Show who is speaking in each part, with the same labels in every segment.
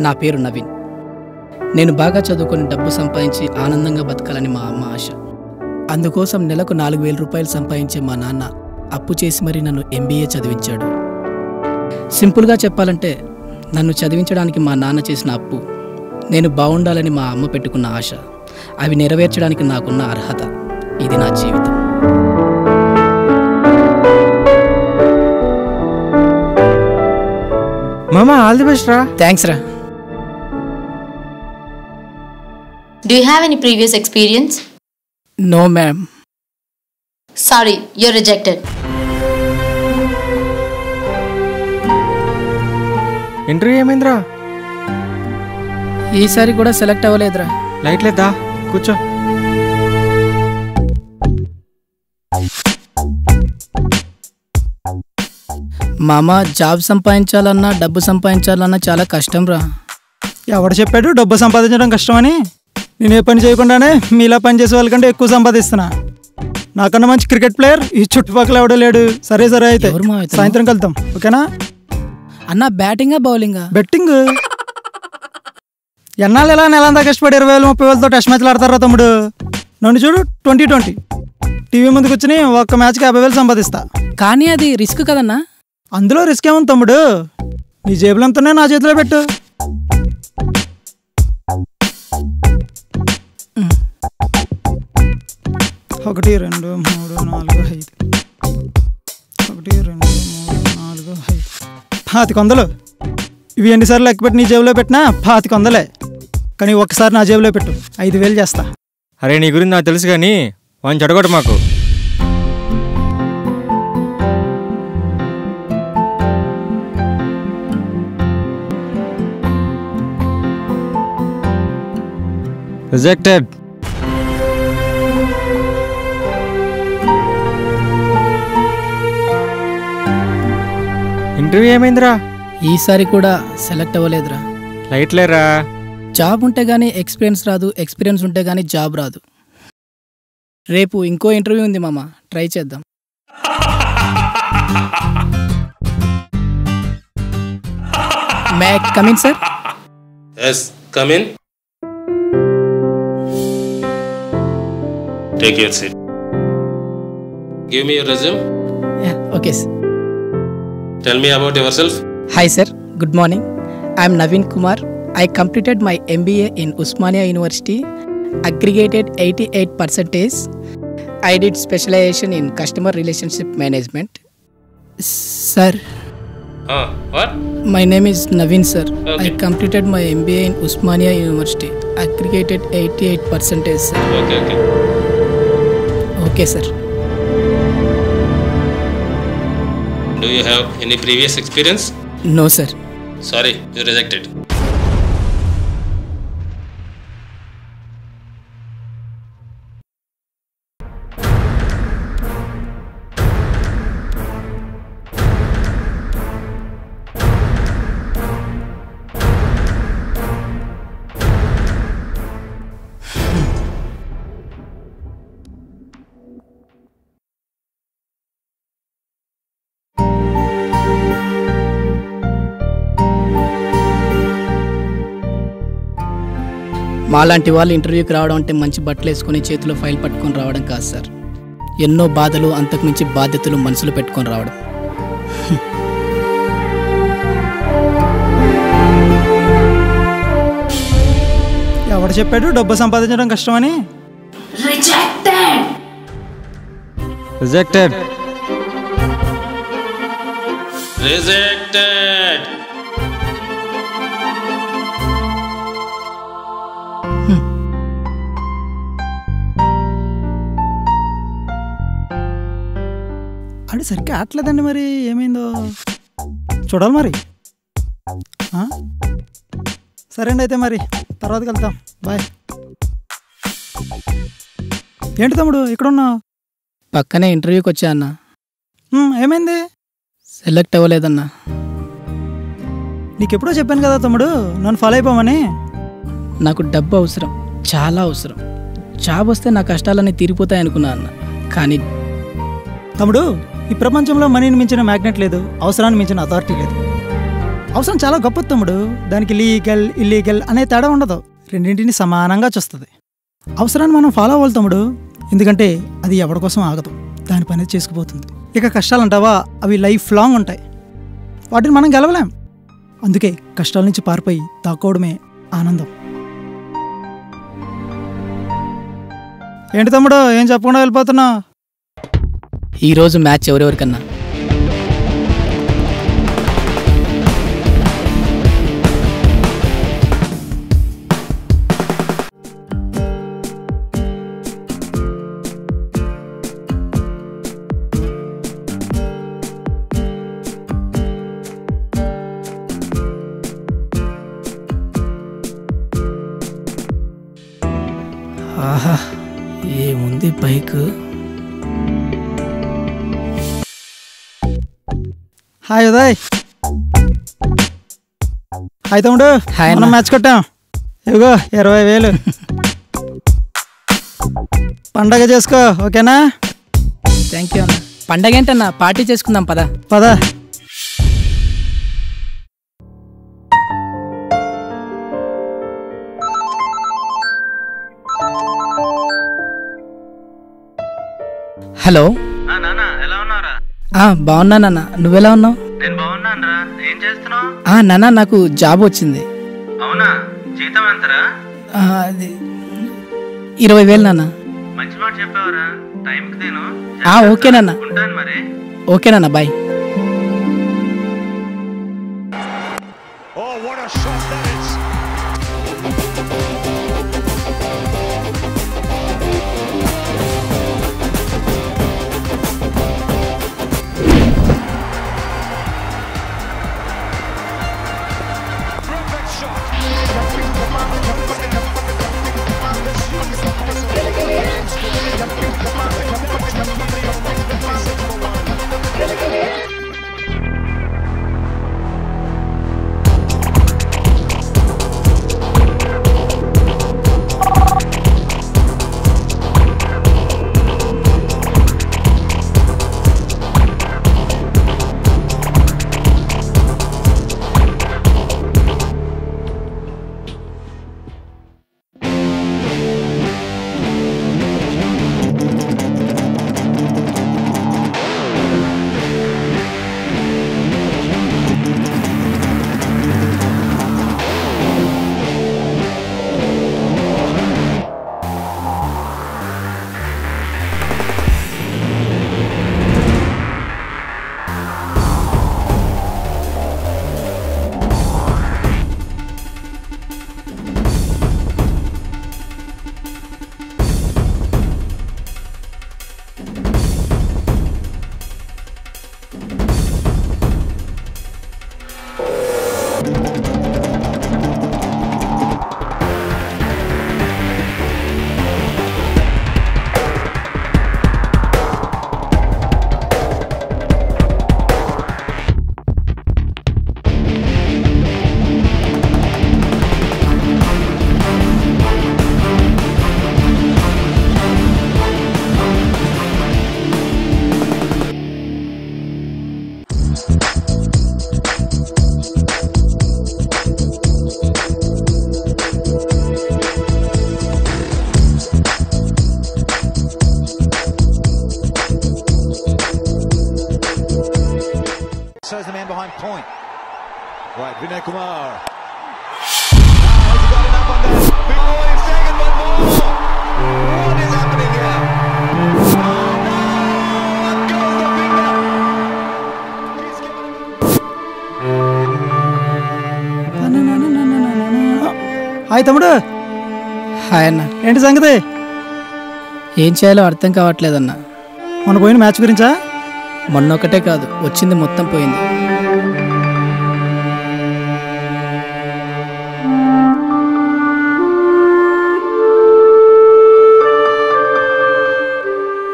Speaker 1: నా పేరు నవీన్. నేను బాగా చదువుకొని డబ్బు సంపాదించి ఆనందంగా బతకాలని మా అమ్మ ఆశ. అందుకోసం నెలకు 4,000 రూపాయలు సంపాదించే మా నాన్న అప్పు చేసి మరీ నన్ను MBA చదివించాడు. సింపుల్గా చెప్పాలంటే నన్ను చదివించడానికి మా నాన్న చేసిన అప్పు, నేను బాగుండాలని మా అమ్మ పెట్టుకున్న ఆశ, అవి నెరవేర్చడానికి నాకున్న అర్హత. ఇది నా జీవితం.
Speaker 2: మామా, ఆల్ ది బెస్ట్ రా.
Speaker 1: థ్యాంక్స్ రా.
Speaker 3: Do you have any previous experience?
Speaker 1: No ma'am.
Speaker 3: Sorry, you're rejected.
Speaker 2: Interview ఏమైందిరా?
Speaker 1: ఈసారి కూడా సెలెక్ట్ అవ్వలేదురా.
Speaker 2: లైట్ లేదా? కూర్చో.
Speaker 1: మామ, జాబ్ సంపాదించాలన్నా డబ్బు సంపాదించాలన్నా చాలా కష్టం రా.
Speaker 4: ఎవడు చెప్పాడు డబ్బు సంపాదించడం కష్టమని? నేను ఏ పని చేయకుండానే మీలా పని చేసే వాళ్ళకంటే ఎక్కువ సంపాదిస్తున్నా. నాకన్నా మంచి క్రికెట్ ప్లేయర్ ఈ చుట్టుపక్కల ఎవడో లేడు. సరే అయితే సాయంత్రం కలుద్దాం, ఓకేనా?
Speaker 1: అన్న, బ్యాటింగా బౌలింగా?
Speaker 4: బెట్టింగ్. ఎన్నాళ్ళు ఎలా నెలంతా కష్టపడి 20,000-30,000తో టెస్ట్ మ్యాచ్లు ఆడతారా తమ్ముడు? నన్ను చూడు, 2020 టీవీ ముందుకు వచ్చి ఒక్క మ్యాచ్కి 50,000 సంపాదిస్తా.
Speaker 1: కానీ అది రిస్క్ కదన్నా.
Speaker 4: అందులో రిస్క్ ఏముంది తమ్ముడు? నీ జేబులంతనే నా చేతిలో పెట్టు. ఒకటి 2 3 4 5 1 2 3 4 5 5,500. ఇవి ఎన్నిసార్లు లెక్కపెట్టి నీ జేబులో పెట్టినా 5,500. కానీ ఒక్కసారి నా జేబులో పెట్టు, 5,000 చేస్తా.
Speaker 2: అరే, నీ గురించి నాకు తెలుసు కానీ వాడిని చెడగొట్టు మాకు. రిజెక్టెడ్. ఇంటర్వ్యూ ఏమైందిరా?
Speaker 1: ఈసారి కూడా సెలెక్ట్ అవ్వలేదురా.
Speaker 2: లైట్ లేరా?
Speaker 1: జాబ్ ఉంటే గానీ ఎక్స్పీరియన్స్ రాదు, ఎక్స్పీరియన్స్ ఉంటే గానీ జాబ్ రాదు. రేపు ఇంకో ఇంటర్వ్యూ ఉంది మామ, ట్రై చేద్దాం. May come in sir?
Speaker 5: Yes, come in. Take your seat. Give me your resume.
Speaker 1: Okay sir.
Speaker 5: Tell me about yourself.
Speaker 1: Hi sir, good morning. I am Naveen Kumar. I completed my MBA in Usmania University, aggregated 88%. I did specialization in customer relationship management. Sir,
Speaker 5: What?
Speaker 1: my name is Naveen sir.
Speaker 5: Okay.
Speaker 1: I completed my MBA in Usmania University, aggregated 88%, sir.
Speaker 5: Okay.
Speaker 1: Okay sir.
Speaker 5: Do you have any previous experience?
Speaker 1: No sir.
Speaker 5: Sorry, you're rejected.
Speaker 1: మాలాంటి వాళ్ళు ఇంటర్వ్యూకి రావడం అంటే మంచి బట్టలు వేసుకొని చేతిలో file పట్టుకొని రావడం కాదు సార్. ఎన్నో బాధలు, అంతకుమించి బాధ్యతలు మనసులో పెట్టుకొని రావడం.
Speaker 4: ఎవడు చెప్పాడు డబ్బు సంపాదించడం కష్టమని?
Speaker 2: రిజెక్టెడ్.
Speaker 5: Rejected.
Speaker 4: అది సరిగ్గా ఆటలేదండి. మరి ఏమైందో చూడాలి మరి. సరే అండి, అయితే మరి తర్వాతకి వెళ్తాం. బాయ్. ఏంటి తమ్ముడు ఇక్కడ ఉన్నావు?
Speaker 1: పక్కనే ఇంటర్వ్యూకి వచ్చా అన్న.
Speaker 4: ఏమైంది?
Speaker 1: సెలెక్ట్ అవ్వలేదన్నా.
Speaker 4: నీకెప్పుడో చెప్పాను కదా తమ్ముడు, నన్ను ఫాలో అయిపోమని.
Speaker 1: నాకు డబ్బు అవసరం, చాలా అవసరం. జాబ్ వస్తే నా కష్టాలన్నీ తీరిపోతాయి అనుకున్నా అన్న. కానీ
Speaker 4: తమ్ముడు, ఈ ప్రపంచంలో మనీని మించిన మ్యాగ్నెట్ లేదు, అవసరాన్ని మించిన అథారిటీ లేదు. అవసరం చాలా గొప్ప తమ్ముడు. దానికి లీగల్ ఇల్లీగల్ అనే తేడా ఉండదు, రెండింటిని సమానంగా చూస్తుంది. అవసరాన్ని మనం ఫాలో అవ్వాలి తమ్ముడు, ఎందుకంటే అది ఎవరి కోసం ఆగదు, దాని పని చేసుకుపోతుంది. ఇక కష్టాలంటావా, అవి లైఫ్ లాంగ్ ఉంటాయి, వాటిని మనం గెలవలేం. అందుకే కష్టాల నుంచి పారిపోయి తాకోవడమే ఆనందం. ఏంటి తమ్ముడు ఏం చెప్పకుండా వెళ్ళిపోతున్నా?
Speaker 1: ఈరోజు మ్యాచ్ ఎవరెవరికన్నా? ఆహా, ఏముంది బైక్.
Speaker 4: హాయ్ ఉదయ్. హాయ్ తమ్ముడు.
Speaker 1: హాయ్
Speaker 4: మనం
Speaker 1: అన్న.
Speaker 4: మ్యాచ్ కొట్టాం, ఇదిగో 20,000. పండగ చేసుకో, ఓకేనా?
Speaker 1: థ్యాంక్ యూ అన్న. పండగ ఏంటన్నా, పార్టీ చేసుకుందాం పదా.
Speaker 4: పదా.
Speaker 1: హలో.
Speaker 6: నాన్న ఎలా ఉన్నారా?
Speaker 1: బాగున్నానన్నా, నువ్వెలా ఉన్నావు?
Speaker 6: నేను బాగున్నానరా. ఏం చేస్తున్నావు?
Speaker 1: నాన్న నాకు జాబ్ వచ్చింది.
Speaker 6: అవునా, జీతం ఎంతరా?
Speaker 1: అది 20,000 నాన్న.
Speaker 6: మంచి మాట చెప్పావరా. టైంకి తిను.
Speaker 1: ఓకేనన్నా.
Speaker 6: ఉంటాను మరి.
Speaker 1: ఓకేనన్నా, bye.
Speaker 7: Says the man behind point. Right, Vinay Kumar. Has he got enough on that? Oh, he's taken one more. What is happening here? Oh no! Up goes the finger.
Speaker 4: Hi తమ్ముడు.
Speaker 1: Hi అన్న.
Speaker 4: ఏంటి సంగతి?
Speaker 1: ఏం చేయాలో అర్థం కావట్లేదన్న.
Speaker 4: మొన్న పోయిన match గురించా?
Speaker 1: మొన్నొకటే కాదు, వచ్చింది మొత్తం పోయింది.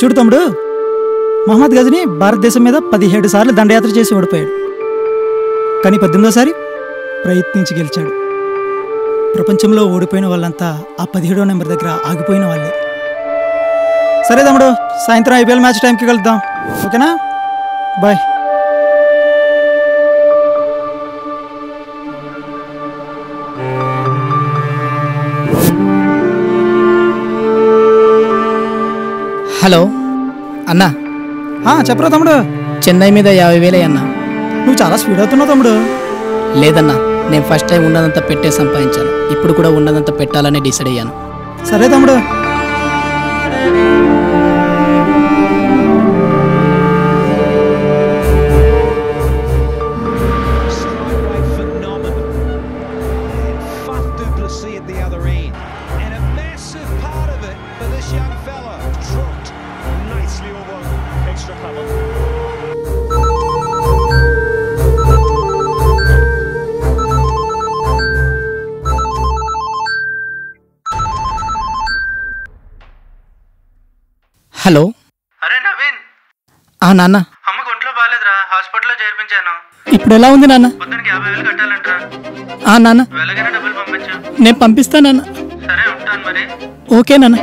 Speaker 4: చూడు తమ్ముడు, మహమ్మద్ గజనీ భారతదేశం మీద 17 సార్లు దండయాత్ర చేసి ఓడిపోయాడు, కానీ 18వ ప్రయత్నించి గెలిచాడు. ప్రపంచంలో ఓడిపోయిన వాళ్ళంతా ఆ 17వ నెంబర్ దగ్గర ఆగిపోయిన వాళ్ళే. సరే తమ్ముడు, సాయంత్రం IPL మ్యాచ్ టైంకి కలుద్దాం, ఓకేనా? బాయ్.
Speaker 1: హలో అన్నా,
Speaker 4: చెప్పరా తమ్ముడు.
Speaker 1: చెన్నై మీద 50,000 అన్నా.
Speaker 4: నువ్వు చాలా స్పీడ్ అవుతున్నావు తమ్ముడు.
Speaker 1: లేదన్నా, నేను ఫస్ట్ టైం ఉన్నదంతా పెట్టే సంపాదించాను. ఇప్పుడు కూడా ఉన్నదంతా పెట్టాలని డిసైడ్ అయ్యాను.
Speaker 4: సరే తమ్ముడు.
Speaker 1: హలో.
Speaker 6: అరే నవీన్,
Speaker 1: నాన్న,
Speaker 6: అమ్మకు ఒంట్లో బాగాలేదురా, హాస్పిటల్లో చేర్పించాను.
Speaker 1: ఇప్పుడు ఎలా ఉంది నాన్న?
Speaker 6: పొద్దునకి 50,000 కట్టాలంటరా.
Speaker 1: నాన్న,
Speaker 6: వెళ్ళగానే డబ్బులు పంపించు.
Speaker 1: నేను పంపిస్తానన్న.
Speaker 6: సరే, ఉంటాను మరి.
Speaker 1: ఓకే నాన్న.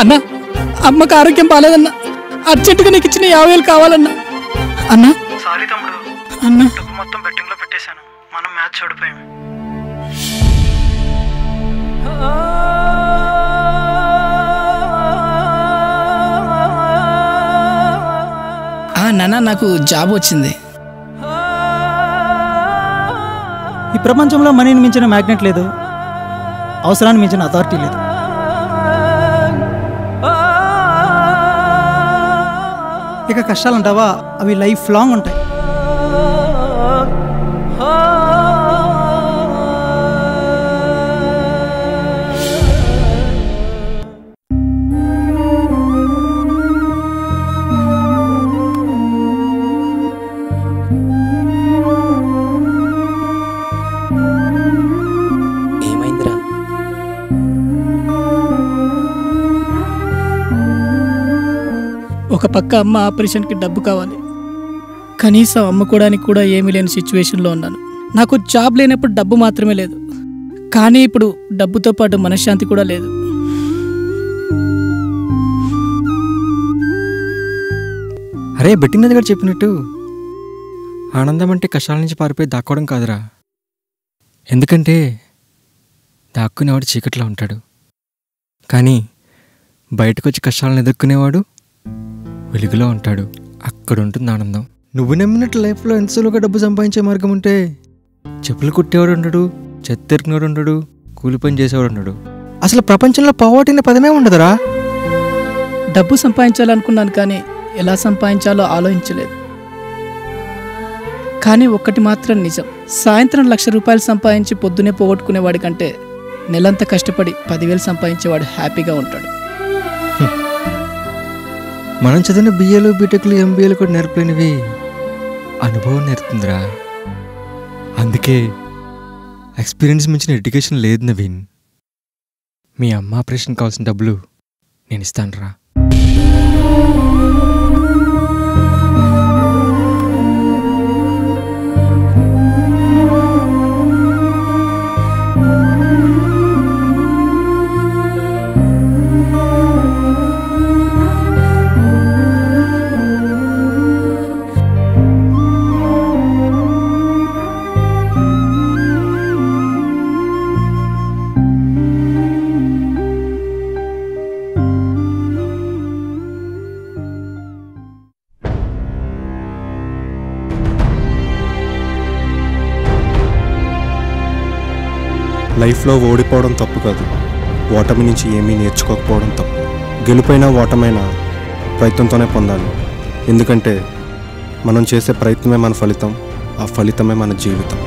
Speaker 1: అన్నా, అమ్మకు ఆరోగ్యం బాగాలేదన్నా. అర్జెంటుగా నీకు ఇచ్చిన 50,000 కావాలన్నా. అన్నా.
Speaker 6: సారీ తమ్ముడు,
Speaker 1: అన్నా,
Speaker 6: డబ్బు మొత్తం బెట్టింగ్ లో పెట్టేశాను. మనం మ్యాచ్ ఓడిపోయాం.
Speaker 1: నాన్న, నాకు జాబ్ వచ్చింది.
Speaker 4: ఈ ప్రపంచంలో మనీని మించిన మ్యాగ్నెట్ లేదు, అవసరాన్ని మించిన అథారిటీ లేదు. ఇక కష్టాలు అంటావా, అవి లైఫ్ లాంగ్ ఉంటాయి.
Speaker 1: ఏమైందిరా? ఒక పక్క అమ్మ ఆపరేషన్కి డబ్బు కావాలి, కనీసం అమ్ముకోవడానికి కూడా ఏమీ లేని సిచ్యువేషన్లో ఉన్నాను. నాకు జాబ్ లేనప్పుడు డబ్బు మాత్రమే లేదు, కానీ ఇప్పుడు డబ్బుతో పాటు మనశ్శాంతి కూడా లేదు.
Speaker 2: అరే, బెట్టింగ్ గారు చెప్పినట్టు ఆనందం అంటే కష్టాల నుంచి పారిపోయి దాక్కోవడం కాదురా. ఎందుకంటే దాక్కునేవాడు చీకట్లో ఉంటాడు, కానీ బయటకు వచ్చి కష్టాలను ఎదుర్కొనేవాడు వెలుగులో ఉంటాడు. అక్కడ ఉంటుంది ఆనందం. నువ్వు నమ్మినట్టు లైఫ్లో ఎంత సులువుగా డబ్బు సంపాదించే మార్గం ఉంటే చెప్పులు కుట్టేవాడు ఉండడు, చెత్తెరికినవాడు ఉండడు, కూలి పని చేసేవాడు ఉండడు. అసలు ప్రపంచంలో పావర్టీ అనే పదమే ఉండదురా.
Speaker 1: డబ్బు సంపాదించాలనుకున్నాను, కానీ ఎలా సంపాదించాలో ఆలోచించలేదు. కానీ ఒక్కటి మాత్రం నిజం, సాయంత్రం 1,00,000 రూపాయలు సంపాదించి పొద్దునే పోగొట్టుకునేవాడి కంటే నెలంతా కష్టపడి 10,000 సంపాదించేవాడు హ్యాపీగా ఉంటాడు.
Speaker 2: మనం చదివిన బిఏలు, బీటెక్లు, ఎంబీఏలు కూడా నేర్పలేనివి అనుభవం నేర్పుతుందిరా. అందుకే ఎక్స్పీరియన్స్ మించిన ఎడ్యుకేషన్ లేదు నవీన్. మీ అమ్మ ఆపరేషన్ కావాల్సిన డబ్బులు నేను ఇస్తాను రా.
Speaker 8: లైఫ్లో ఓడిపోవడం తప్పు కాదు, ఓటమి నుంచి ఏమీ నేర్చుకోకపోవడం తప్పు. గెలుపైనా ఓటమైనా ప్రయత్నంతోనే పొందాలి. ఎందుకంటే మనం చేసే ప్రయత్నమే మన ఫలితం, ఆ ఫలితమే మన జీవితం.